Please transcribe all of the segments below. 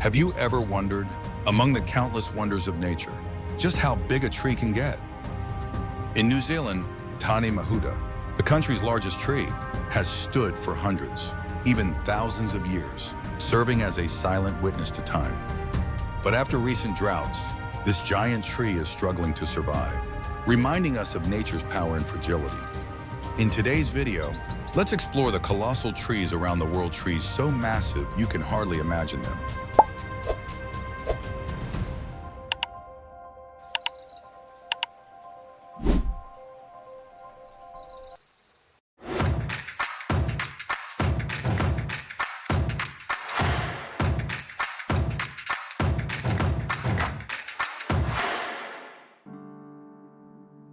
Have you ever wondered, among the countless wonders of nature, just how big a tree can get? In New Zealand, Tane Mahuta, the country's largest tree, has stood for hundreds, even thousands of years, serving as a silent witness to time. But after recent droughts, this giant tree is struggling to survive, reminding us of nature's power and fragility. In today's video, let's explore the colossal trees around the world, trees so massive you can hardly imagine them.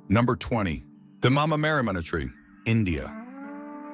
Number 20, the Maramana tree, India.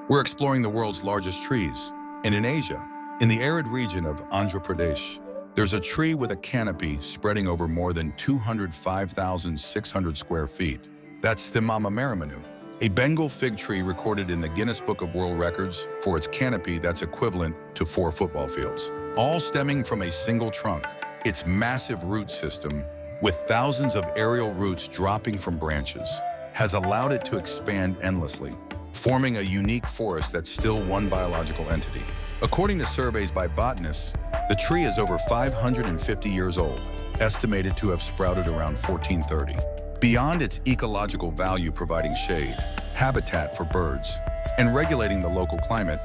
We're exploring the world's largest trees, and in Asia, in the arid region of Andhra Pradesh, there's a tree with a canopy spreading over more than 205,600 square feet. That's the Maramana, a Bengal fig tree recorded in the Guinness Book of World Records for its canopy that's equivalent to 4 football fields, all stemming from a single trunk. Its massive root system, with thousands of aerial roots dropping from branches, has allowed it to expand endlessly, forming a unique forest that's still one biological entity. According to surveys by botanists, the tree is over 550 years old, estimated to have sprouted around 1430. Beyond its ecological value providing shade, habitat for birds, and regulating the local climate,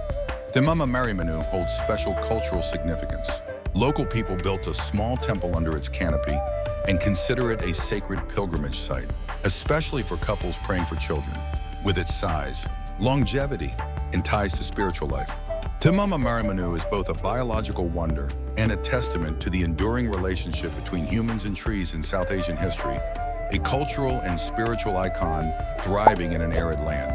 the Maramana holds special cultural significance. Local people built a small temple under its canopy and consider it a sacred pilgrimage site, especially for couples praying for children. With its size, longevity, and ties to spiritual life, the Maramana is both a biological wonder and a testament to the enduring relationship between humans and trees in South Asian history, a cultural and spiritual icon thriving in an arid land.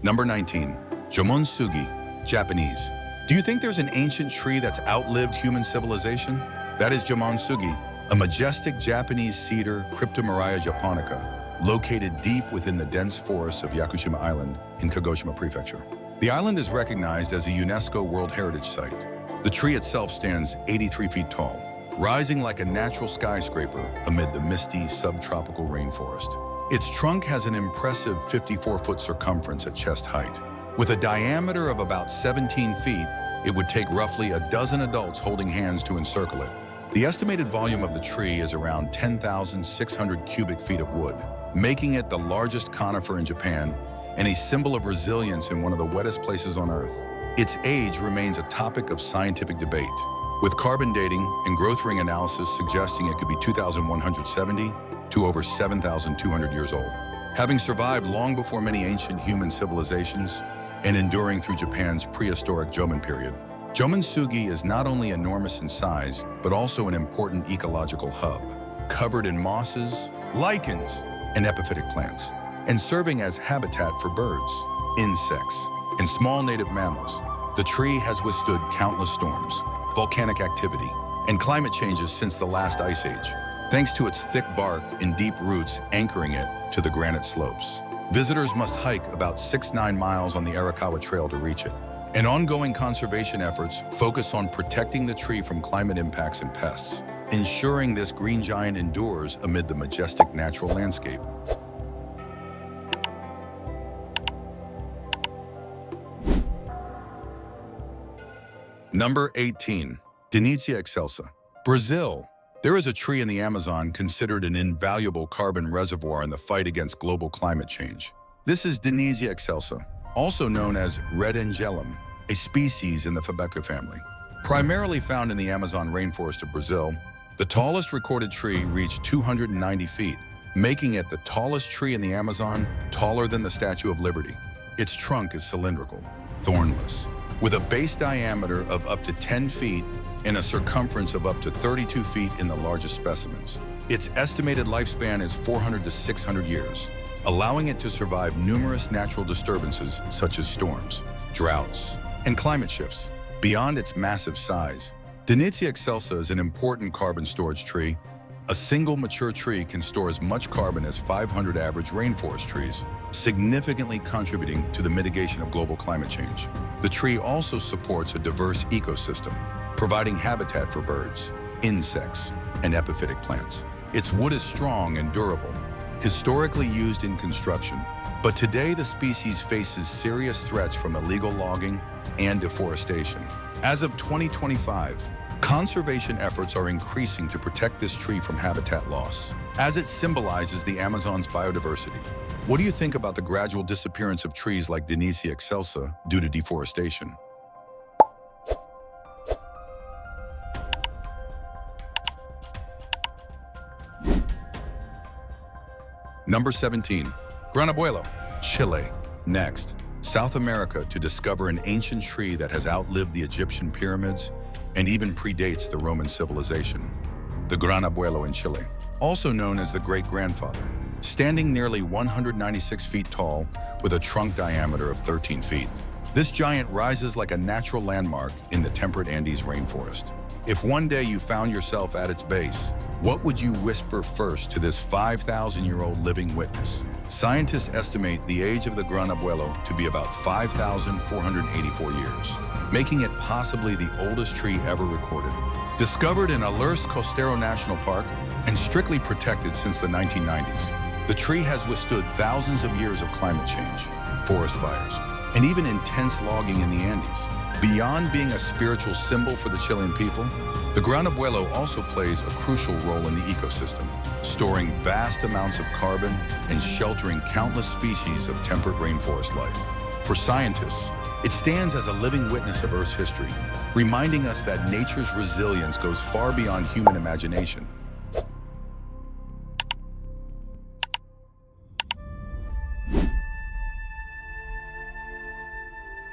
Number 19, Jman Sugi, Japanese. Do you think there's an ancient tree that's outlived human civilization? That is Jman Sugi, a majestic Japanese cedar, Cryptomeria japonica, located deep within the dense forests of Yakushima Island in Kagoshima Prefecture. The island is recognized as a UNESCO World Heritage Site. The tree itself stands 83 feet tall, rising like a natural skyscraper amid the misty subtropical rainforest. Its trunk has an impressive 54-foot circumference at chest height. With a diameter of about 17 feet, it would take roughly a dozen adults holding hands to encircle it. The estimated volume of the tree is around 10,600 cubic feet of wood, making it the largest conifer in Japan and a symbol of resilience in one of the wettest places on Earth. Its age remains a topic of scientific debate, with carbon dating and growth ring analysis suggesting it could be 2,170 to over 7,200 years old. Having survived long before many ancient human civilizations and enduring through Japan's prehistoric Jman period, Jman Sugi is not only enormous in size, but also an important ecological hub, covered in mosses, lichens, and epiphytic plants, and serving as habitat for birds, insects, and small native mammals. The tree has withstood countless storms, volcanic activity, and climate changes since the last ice age, thanks to its thick bark and deep roots anchoring it to the granite slopes. Visitors must hike about 6-9 miles on the Arakawa Trail to reach it. And ongoing conservation efforts focus on protecting the tree from climate impacts and pests, ensuring this green giant endures amid the majestic natural landscape. Number 18, Denitia Excelsa, Brazil. There is a tree in the Amazon considered an invaluable carbon reservoir in the fight against global climate change. This is Denitia Excelsa, also known as red angelum, a species in the Fabaca family. Primarily found in the Amazon rainforest of Brazil, the tallest recorded tree reached 290 feet, making it the tallest tree in the Amazon, taller than the Statue of Liberty. Its trunk is cylindrical, thornless, with a base diameter of up to 10 feet and a circumference of up to 32 feet in the largest specimens. Its estimated lifespan is 400 to 600 years, allowing it to survive numerous natural disturbances such as storms, droughts, and climate shifts. Beyond its massive size, Denitia Excelsa is an important carbon storage tree, A single mature tree can store as much carbon as 500 average rainforest trees, significantly contributing to the mitigation of global climate change. The tree also supports a diverse ecosystem, providing habitat for birds, insects, and epiphytic plants. Its wood is strong and durable, historically used in construction, but today the species faces serious threats from illegal logging and deforestation. As of 2025, conservation efforts are increasing to protect this tree from habitat loss, as it symbolizes the Amazon's biodiversity. What do you think about the gradual disappearance of trees like Denitia Excelsa due to deforestation? Number 17. Granablo Chile. Next, South America to discover an ancient tree that has outlived the Egyptian pyramids and even predates the Roman civilization. The Granablo in Chile, also known as the great-grandfather, standing nearly 196 feet tall with a trunk diameter of 13 feet. This giant rises like a natural landmark in the temperate Andes rainforest. If one day you found yourself at its base, what would you whisper first to this 5,000-year-old living witness? Scientists estimate the age of the Granablo to be about 5,484 years, making it possibly the oldest tree ever recorded. Discovered in Alerce Costero National Park and strictly protected since the 1990s, the tree has withstood thousands of years of climate change, forest fires, and even intense logging in the Andes. Beyond being a spiritual symbol for the Chilean people, the Granablo also plays a crucial role in the ecosystem, storing vast amounts of carbon and sheltering countless species of temperate rainforest life. For scientists, it stands as a living witness of Earth's history, reminding us that nature's resilience goes far beyond human imagination.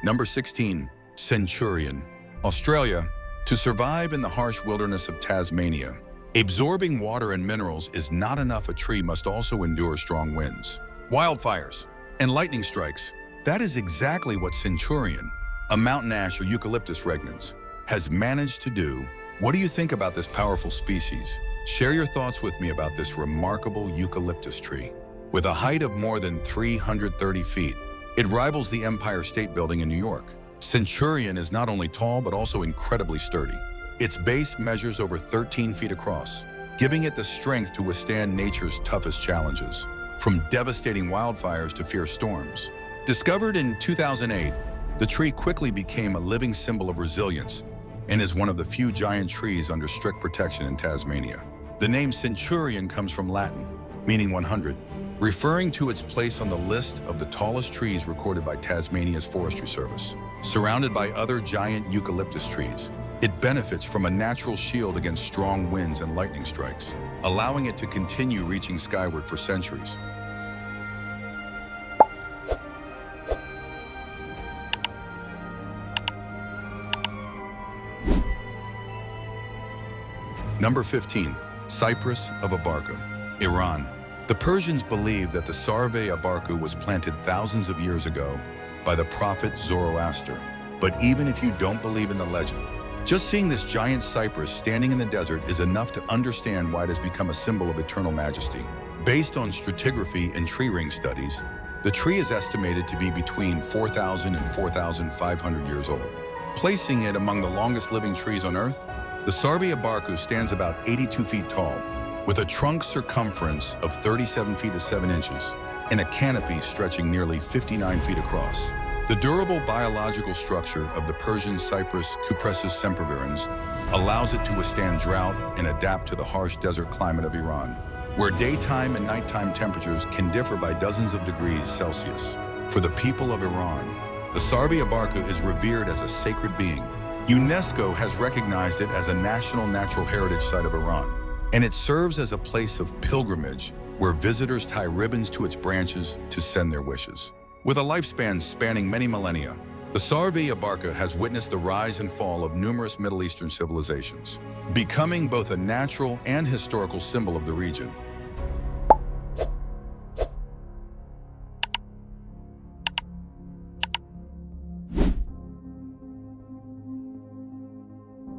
Number 16. Centurion, Australia. To survive in the harsh wilderness of Tasmania, absorbing water and minerals is not enough. A tree must also endure strong winds, wildfires, and lightning strikes. That is exactly what Centurion, a mountain ash or Eucalyptus regnans, has managed to do. What do you think about this powerful species? Share your thoughts with me about this remarkable eucalyptus tree. With a height of more than 330 feet, it rivals the Empire State Building in New York. Centurion is not only tall but also incredibly sturdy. Its base measures over 13 feet across, giving it the strength to withstand nature's toughest challenges, from devastating wildfires to fierce storms. Discovered in 2008, the tree quickly became a living symbol of resilience and is one of the few giant trees under strict protection in Tasmania. The name Centurion comes from Latin, meaning 100, referring to its place on the list of the tallest trees recorded by Tasmania's Forestry Service. Surrounded by other giant eucalyptus trees, it benefits from a natural shield against strong winds and lightning strikes, allowing it to continue reaching skyward for centuries. Number 15. Cypress of Abarku, Iran. The Persians believed that the Cypress of Abarku was planted thousands of years ago by the prophet Zoroaster. But even if you don't believe in the legend, just seeing this giant cypress standing in the desert is enough to understand why it has become a symbol of eternal majesty. Based on stratigraphy and tree ring studies, the tree is estimated to be between 4,000 and 4,500 years old, placing it among the longest living trees on Earth. The Cypress of Abarku stands about 82 feet tall, with a trunk circumference of 37 feet to 7 inches, and a canopy stretching nearly 59 feet across. The durable biological structure of the Persian Cypress Cupressus sempervirens allows it to withstand drought and adapt to the harsh desert climate of Iran, where daytime and nighttime temperatures can differ by dozens of degrees Celsius. For the people of Iran, the Cypress of Abarku is revered as a sacred being. UNESCO has recognized it as a National Natural Heritage Site of Iran, and it serves as a place of pilgrimage where visitors tie ribbons to its branches to send their wishes. With a lifespan spanning many millennia, the Cypress of Abarku has witnessed the rise and fall of numerous Middle Eastern civilizations, becoming both a natural and historical symbol of the region.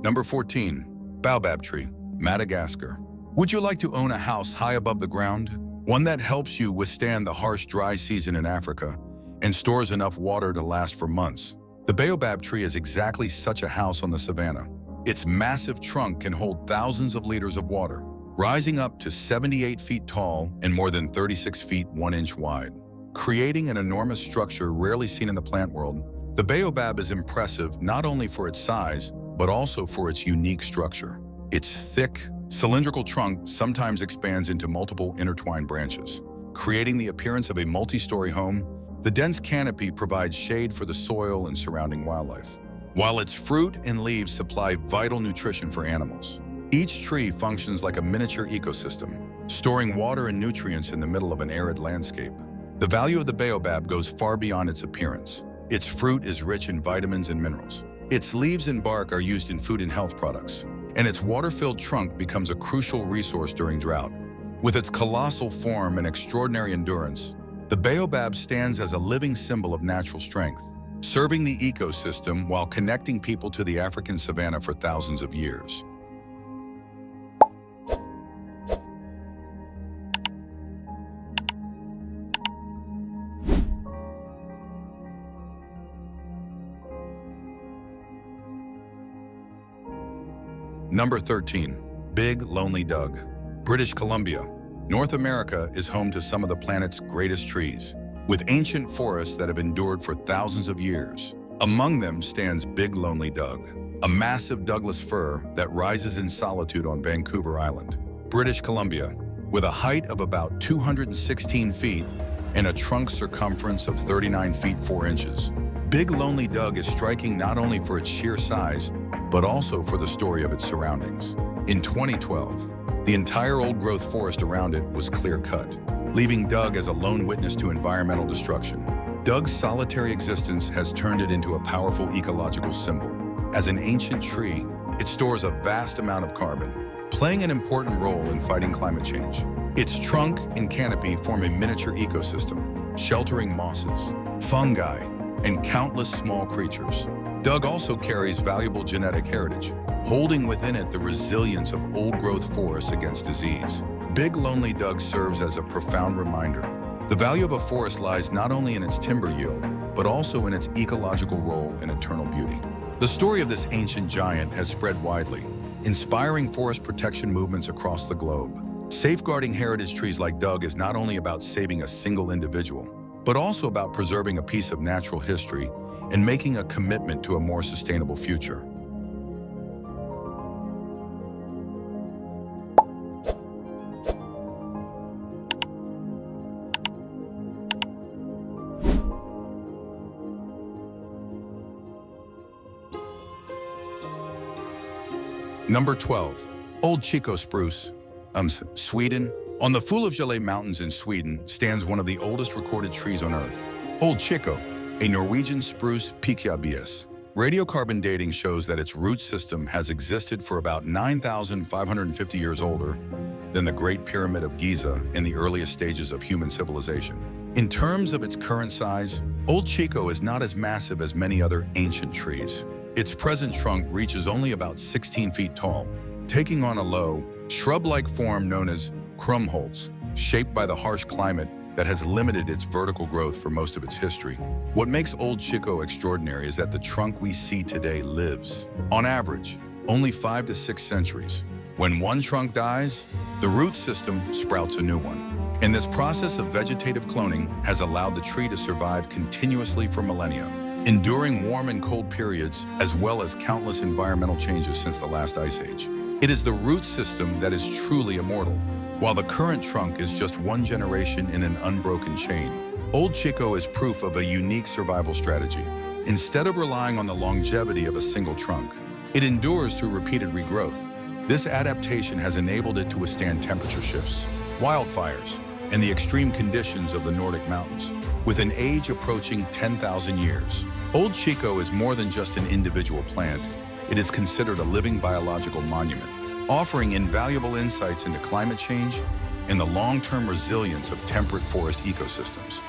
Number 14. Baobab tree, Madagascar. Would you like to own a house high above the ground? One that helps you withstand the harsh dry season in Africa and stores enough water to last for months? The Baobab tree is exactly such a house on the savanna. Its massive trunk can hold thousands of liters of water, rising up to 78 feet tall and more than 36 feet 1 inch wide. Creating an enormous structure rarely seen in the plant world, the Baobab is impressive not only for its size, but also for its unique structure. Its thick, cylindrical trunk sometimes expands into multiple intertwined branches, creating the appearance of a multi-story home. The dense canopy provides shade for the soil and surrounding wildlife, while its fruit and leaves supply vital nutrition for animals. Each tree functions like a miniature ecosystem, storing water and nutrients in the middle of an arid landscape. The value of the Baobab goes far beyond its appearance. Its fruit is rich in vitamins and minerals. Its leaves and bark are used in food and health products, and its water-filled trunk becomes a crucial resource during drought. With its colossal form and extraordinary endurance, the Baobab stands as a living symbol of natural strength, serving the ecosystem while connecting people to the African savanna for thousands of years. Number 13. Big Lonely Doug. British Columbia, North America is home to some of the planet's greatest trees, with ancient forests that have endured for thousands of years. Among them stands Big Lonely Doug, a massive Douglas fir that rises in solitude on Vancouver Island, British Columbia. With a height of about 216 feet and a trunk circumference of 39 feet 4 inches, Big Lonely Doug is striking not only for its sheer size, but also for the story of its surroundings. In 2012, the entire old-growth forest around it was clear-cut, leaving Doug as a lone witness to environmental destruction. Doug's solitary existence has turned it into a powerful ecological symbol. As an ancient tree, it stores a vast amount of carbon, playing an important role in fighting climate change. Its trunk and canopy form a miniature ecosystem, sheltering mosses, fungi, and countless small creatures. Doug also carries valuable genetic heritage, holding within it the resilience of old-growth forests against disease. Big Lonely Doug serves as a profound reminder. The value of a forest lies not only in its timber yield, but also in its ecological role and eternal beauty. The story of this ancient giant has spread widely, inspiring forest protection movements across the globe. Safeguarding heritage trees like Doug is not only about saving a single individual, but also about preserving a piece of natural history and making a commitment to a more sustainable future. Number 12. Old Chico Spruce, Sweden. On the Fulafjäll Mountains in Sweden stands one of the oldest recorded trees on Earth. Old Chico, a Norwegian spruce Pikiabias. Radiocarbon dating shows that its root system has existed for about 9,550 years older than the Great Pyramid of Giza in the earliest stages of human civilization. In terms of its current size, Old Chico is not as massive as many other ancient trees. Its present trunk reaches only about 16 feet tall, taking on a low, shrub-like form known as Krumholtz, shaped by the harsh climate that has limited its vertical growth for most of its history. What makes Old Chico extraordinary is that the trunk we see today lives, on average, only 5 to 6 centuries. When one trunk dies, the root system sprouts a new one. And this process of vegetative cloning has allowed the tree to survive continuously for millennia, enduring warm and cold periods, as well as countless environmental changes since the last ice age. It is the root system that is truly immortal, while the current trunk is just one generation in an unbroken chain. Old Chico is proof of a unique survival strategy. Instead of relying on the longevity of a single trunk, it endures through repeated regrowth. This adaptation has enabled it to withstand temperature shifts, wildfires, and the extreme conditions of the Nordic mountains. With an age approaching 10,000 years, Old Chico is more than just an individual plant. It is considered a living biological monument, offering invaluable insights into climate change and the long-term resilience of temperate forest ecosystems.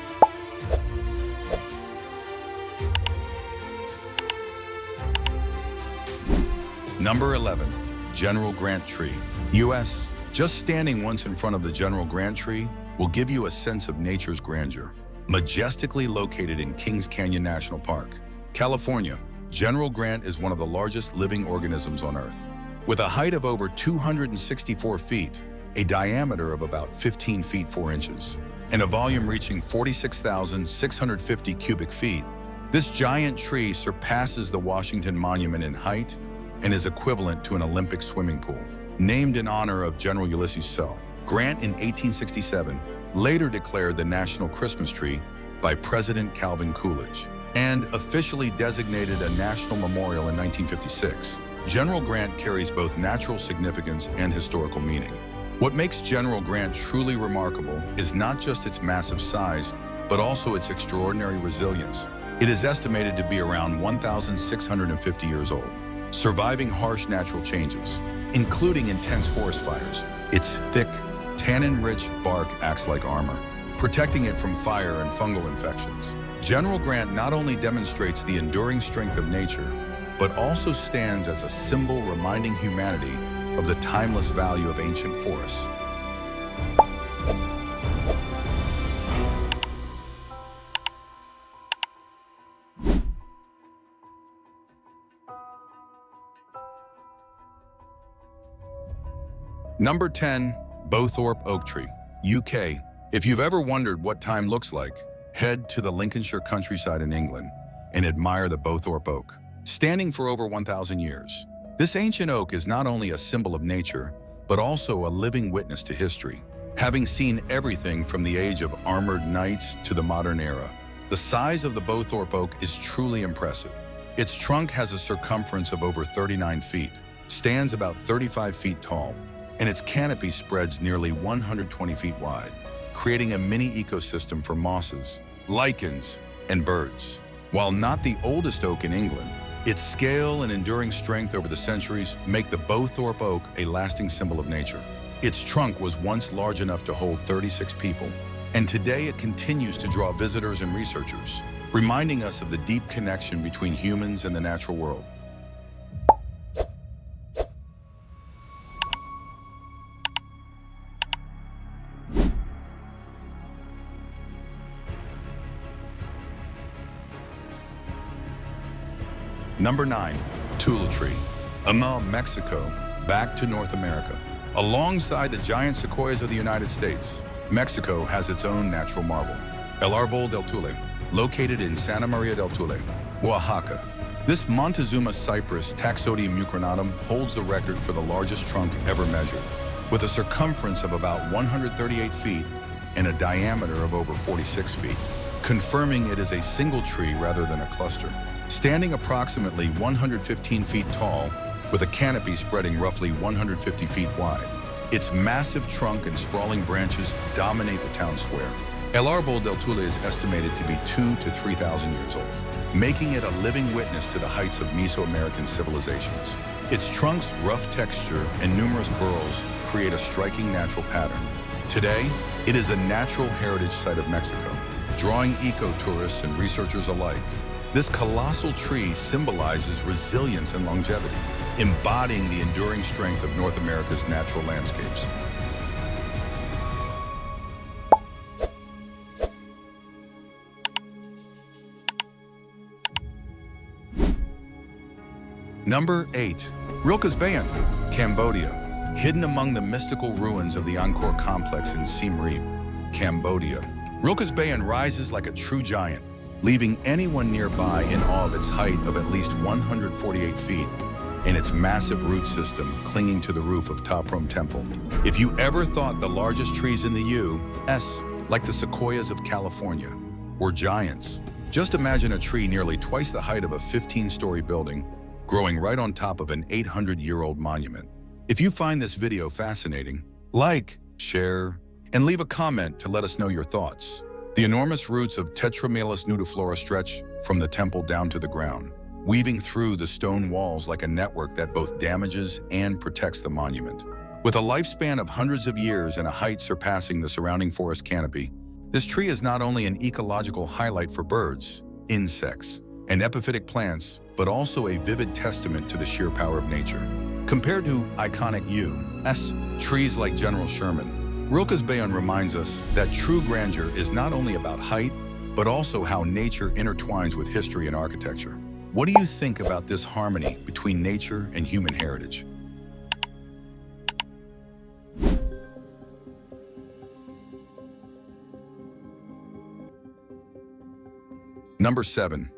Number 11. General Grant Tree, U.S., Just standing once in front of the General Grant tree will give you a sense of nature's grandeur. Majestically located in Kings Canyon National Park, California, General Grant is one of the largest living organisms on Earth. With a height of over 264 feet, a diameter of about 15 feet 4 inches, and a volume reaching 46,650 cubic feet, this giant tree surpasses the Washington Monument in height and is equivalent to an Olympic swimming pool. Named in honor of General Ulysses S. Grant in 1867, later declared the national Christmas tree by President Calvin Coolidge, and officially designated a national memorial in 1956, General Grant carries both natural significance and historical meaning. What makes General Grant truly remarkable is not just its massive size, but also its extraordinary resilience. It is estimated to be around 1,650 years old, surviving harsh natural changes, including intense forest fires. Its thick, tannin-rich bark acts like armor, protecting it from fire and fungal infections. General Grant not only demonstrates the enduring strength of nature, but also stands as a symbol reminding humanity of the timeless value of ancient forests. Number 10, Boworp Oak Tree, UK. If you've ever wondered what time looks like, head to the Lincolnshire countryside in England and admire the Boworp Oak. Standing for over 1,000 years, this ancient oak is not only a symbol of nature, but also a living witness to history. Having seen everything from the age of armored knights to the modern era, the size of the Boworp Oak is truly impressive. Its trunk has a circumference of over 39 feet, stands about 35 feet tall, and its canopy spreads nearly 120 feet wide, creating a mini ecosystem for mosses, lichens, and birds. While not the oldest oak in England, its scale and enduring strength over the centuries make the Boworp Oak a lasting symbol of nature. Its trunk was once large enough to hold 36 people, and today it continues to draw visitors and researchers, reminding us of the deep connection between humans and the natural world. Number 9, Tullet tree. Among Mexico, back to North America. Alongside the giant sequoias of the United States, Mexico has its own natural marvel, El Árbol del Tullet, located in Santa Maria del Tullet, Oaxaca. This Montezuma cypress, Taxodium mucronatum, holds the record for the largest trunk ever measured, with a circumference of about 138 feet and a diameter of over 46 feet, confirming it is a single tree rather than a cluster. Standing approximately 115 feet tall, with a canopy spreading roughly 150 feet wide, its massive trunk and sprawling branches dominate the town square. El Árbol del Tullet is estimated to be 2,000 to 3,000 years old, making it a living witness to the heights of Mesoamerican civilizations. Its trunk's rough texture and numerous burls create a striking natural pattern. Today, it is a natural heritage site of Mexico, drawing eco-tourists and researchers alike. This colossal tree symbolizes resilience and longevity, embodying the enduring strength of North America's natural landscapes. Number 8, Rilkas Bayon, Cambodia. Hidden among the mystical ruins of the Angkor complex in Siem Reap, Cambodia, Rilkas Bayon rises like a true giant, leaving anyone nearby in awe of its height of at least 148 feet and its massive root system clinging to the roof of Ta Prohm Temple. If you ever thought the largest trees in the U.S., like the sequoias of California, were giants, just imagine a tree nearly twice the height of a 15-story building growing right on top of an 800-year-old monument. If you find this video fascinating, like, share, and leave a comment to let us know your thoughts. The enormous roots of Tetramelis nudiflora stretch from the temple down to the ground, weaving through the stone walls like a network that both damages and protects the monument. With a lifespan of hundreds of years and a height surpassing the surrounding forest canopy, this tree is not only an ecological highlight for birds, insects, and epiphytic plants, but also a vivid testament to the sheer power of nature. Compared to iconic U.S. trees like General Sherman, Rilkas Bayon reminds us that true grandeur is not only about height, but also how nature intertwines with history and architecture. What do you think about this harmony between nature and human heritage? Number 7.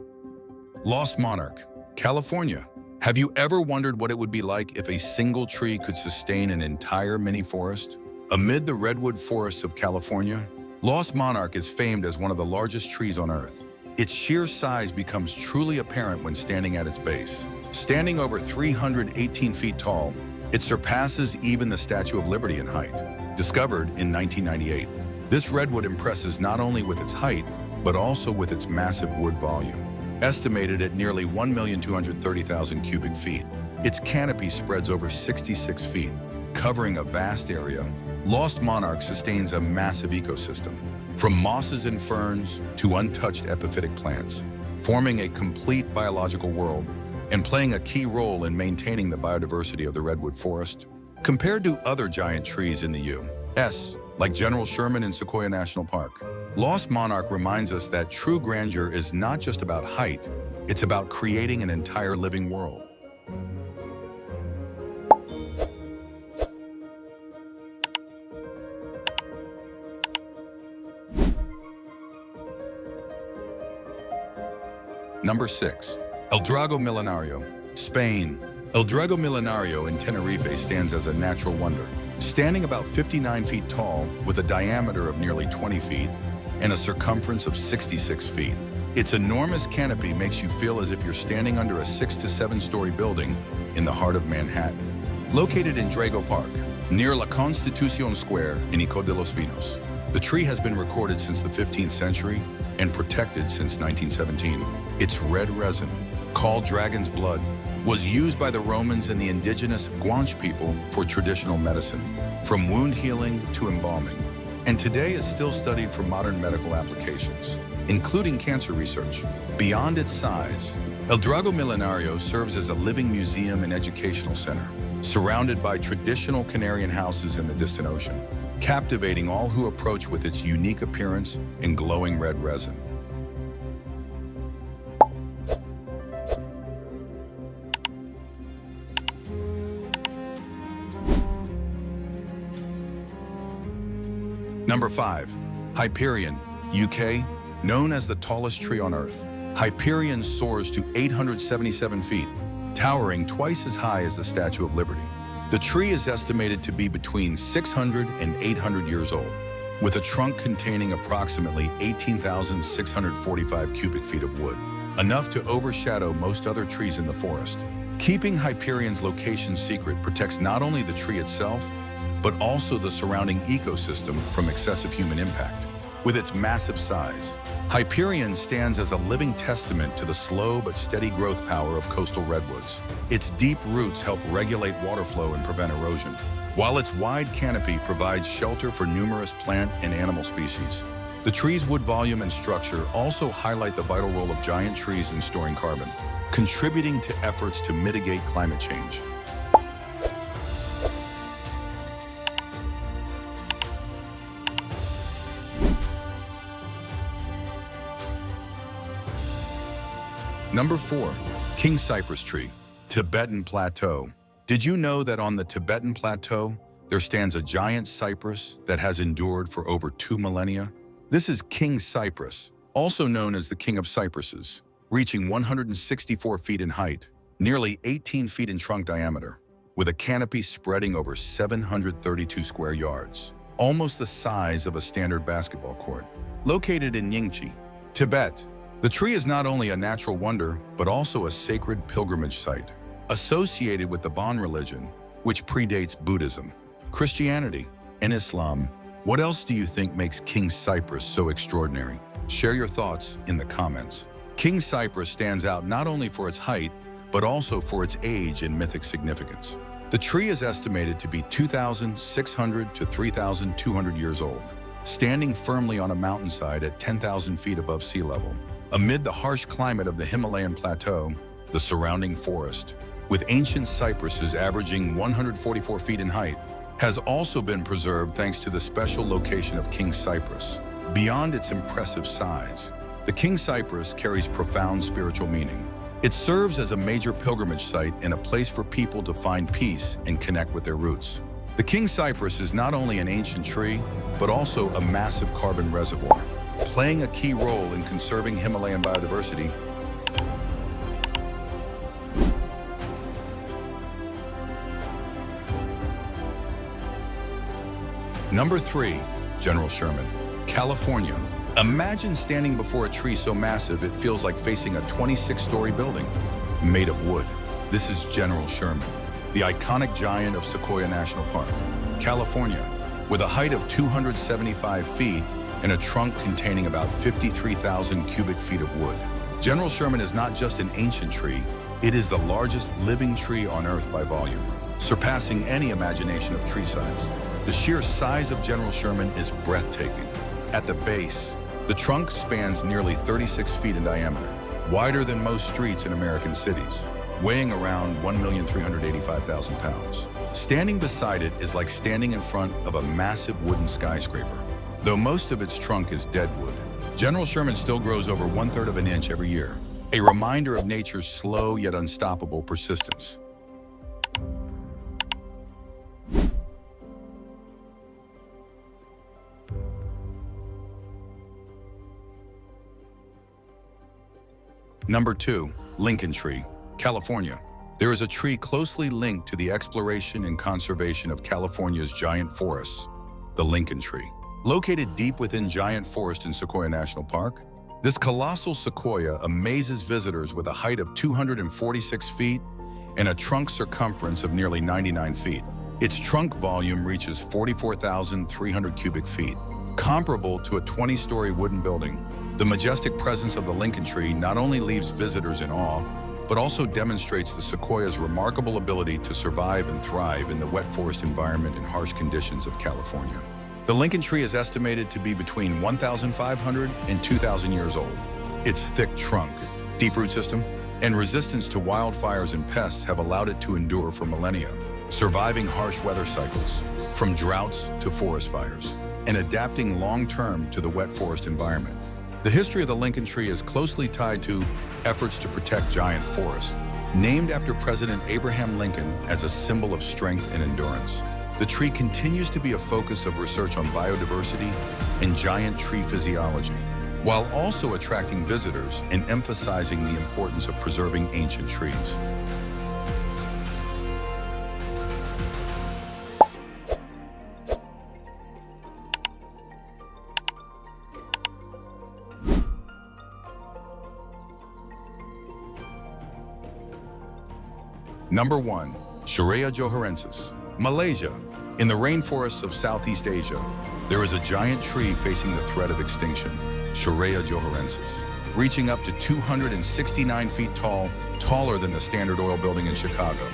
Lost Monarch, California. Have you ever wondered what it would be like if a single tree could sustain an entire mini-forest? Amid the redwood forests of California, Lost Monarch is famed as one of the largest trees on Earth. Its sheer size becomes truly apparent when standing at its base. Standing over 318 feet tall, it surpasses even the Statue of Liberty in height. Discovered in 1998, this redwood impresses not only with its height, but also with its massive wood volume. Estimated at nearly 1,230,000 cubic feet, its canopy spreads over 66 feet, covering a vast area. Lost Monarch sustains a massive ecosystem, from mosses and ferns to untouched epiphytic plants, forming a complete biological world and playing a key role in maintaining the biodiversity of the redwood forest. Compared to other giant trees in the U.S., like General Sherman and Sequoia National Park, Lost Monarch reminds us that true grandeur is not just about height, it's about creating an entire living world. Number 6. Eldrao Millinario, Spain. Eldrao Millinario in Tenerife stands as a natural wonder. Standing about 59 feet tall with a diameter of nearly 20 feet and a circumference of 66 feet. Its enormous canopy makes you feel as if you're standing under a 6 to 7-story building in the heart of Manhattan. Located in Drago Park, near La Constitucion Square in Ico de los Vinos, the tree has been recorded since the 15th century and protected since 1917. Its red resin, called dragon's blood, was used by the Romans and the indigenous Guanche people for traditional medicine, from wound healing to embalming, and today is still studied for modern medical applications, including cancer research. Beyond its size, Eldrao Millinario serves as a living museum and educational center, surrounded by traditional Canarian houses in the distant ocean, captivating all who approach with its unique appearance and glowing red resin. Number 5. Hyperion, UK. Known as the tallest tree on Earth, Hyperion soars to 877 feet, towering twice as high as the Statue of Liberty. The tree is estimated to be between 600 and 800 years old, with a trunk containing approximately 18,645 cubic feet of wood, enough to overshadow most other trees in the forest. Keeping Hyperion's location secret protects not only the tree itself, but also the surrounding ecosystem from excessive human impact. With its massive size, Hyperion stands as a living testament to the slow but steady growth power of coastal redwoods. Its deep roots help regulate water flow and prevent erosion, while its wide canopy provides shelter for numerous plant and animal species. The tree's wood volume and structure also highlight the vital role of giant trees in storing carbon, contributing to efforts to mitigate climate change. Number 4. King Cypress Tree, Tibetan Plateau. Did you know that on the Tibetan Plateau, there stands a giant cypress that has endured for over 2 millennia? This is King Cypress, also known as the King of Cypresses, reaching 164 feet in height, nearly 18 feet in trunk diameter, with a canopy spreading over 732 square yards, almost the size of a standard basketball court. Located in Nyingchi, Tibet, the tree is not only a natural wonder, but also a sacred pilgrimage site, associated with the Bon religion, which predates Buddhism, Christianity, and Islam. What else do you think makes King Cypress so extraordinary? Share your thoughts in the comments. King Cypress stands out not only for its height, but also for its age and mythic significance. The tree is estimated to be 2,600 to 3,200 years old, standing firmly on a mountainside at 10,000 feet above sea level. Amid the harsh climate of the Himalayan plateau, the surrounding forest with ancient cypresses averaging 144 feet in height, has also been preserved thanks to the special location of King Cypress. Beyond its impressive size, the King Cypress carries profound spiritual meaning. It serves as a major pilgrimage site and a place for people to find peace and connect with their roots. The King Cypress is not only an ancient tree, but also a massive carbon reservoir, playing a key role in conserving Himalayan biodiversity. Number 3, General Sherman, California. Imagine standing before a tree so massive it feels like facing a 26-story building made of wood. This is General Sherman, the iconic giant of Sequoia National Park, California, with a height of 275 feet and a trunk containing about 53,000 cubic feet of wood. General Sherman is not just an ancient tree, it is the largest living tree on Earth by volume, surpassing any imagination of tree size. The sheer size of General Sherman is breathtaking. At the base, the trunk spans nearly 36 feet in diameter, wider than most streets in American cities, weighing around 1,385,000 pounds. Standing beside it is like standing in front of a massive wooden skyscraper. Though most of its trunk is deadwood, General Sherman still grows over 1/3 of an inch every year, a reminder of nature's slow yet unstoppable persistence. Number 2, Lincoln Tree, California. There is a tree closely linked to the exploration and conservation of California's giant forests, the Lincoln Tree. Located deep within Giant Forest in Sequoia National Park, this colossal sequoia amazes visitors with a height of 246 feet and a trunk circumference of nearly 99 feet. Its trunk volume reaches 44,300 cubic feet, comparable to a 20-story wooden building. The majestic presence of the Lincoln Tree not only leaves visitors in awe, but also demonstrates the sequoia's remarkable ability to survive and thrive in the wet forest environment and harsh conditions of California. The Lincoln Tree is estimated to be between 1,500 and 2,000 years old. Its thick trunk, deep root system, and resistance to wildfires and pests have allowed it to endure for millennia, surviving harsh weather cycles, from droughts to forest fires, and adapting long-term to the wet forest environment. The history of the Lincoln Tree is closely tied to efforts to protect giant forests, named after President Abraham Lincoln as a symbol of strength and endurance. The tree continues to be a focus of research on biodiversity and giant tree physiology, while also attracting visitors and emphasizing the importance of preserving ancient trees. Number 1, Sherea Joharensis, Malaysia. In the rainforests of Southeast Asia, there is a giant tree facing the threat of extinction, Sherea Joharensis, reaching up to 269 feet tall, taller than the Standard Oil building in Chicago.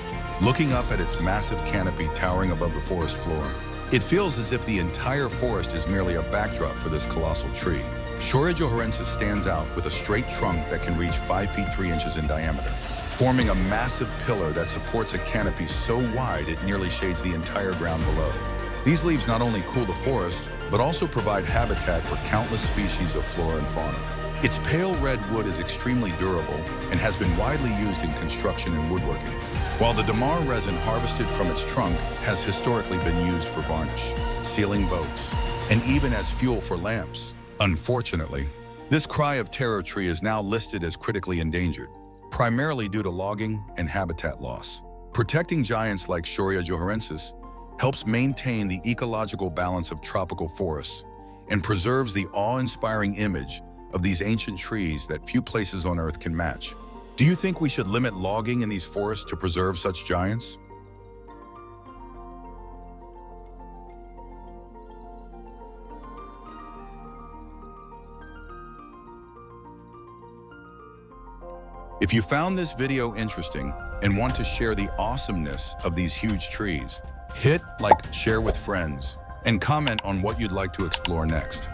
Looking up at its massive canopy towering above the forest floor, it feels as if the entire forest is merely a backdrop for this colossal tree. Sherea Joharensis stands out with a straight trunk that can reach 5 feet 3 inches in diameter, forming a massive pillar that supports a canopy so wide it nearly shades the entire ground below. These leaves not only cool the forest, but also provide habitat for countless species of flora and fauna. Its pale red wood is extremely durable and has been widely used in construction and woodworking, while the damar resin harvested from its trunk has historically been used for varnish, sealing boats, and even as fuel for lamps. Unfortunately, this cry of terror tree is now listed as critically endangered, primarily due to logging and habitat loss. Protecting giants like Sherea Joharensis helps maintain the ecological balance of tropical forests and preserves the awe-inspiring image of these ancient trees that few places on Earth can match. Do you think we should limit logging in these forests to preserve such giants? If you found this video interesting and want to share the awesomeness of these huge trees, hit like, share with friends, and comment on what you'd like to explore next.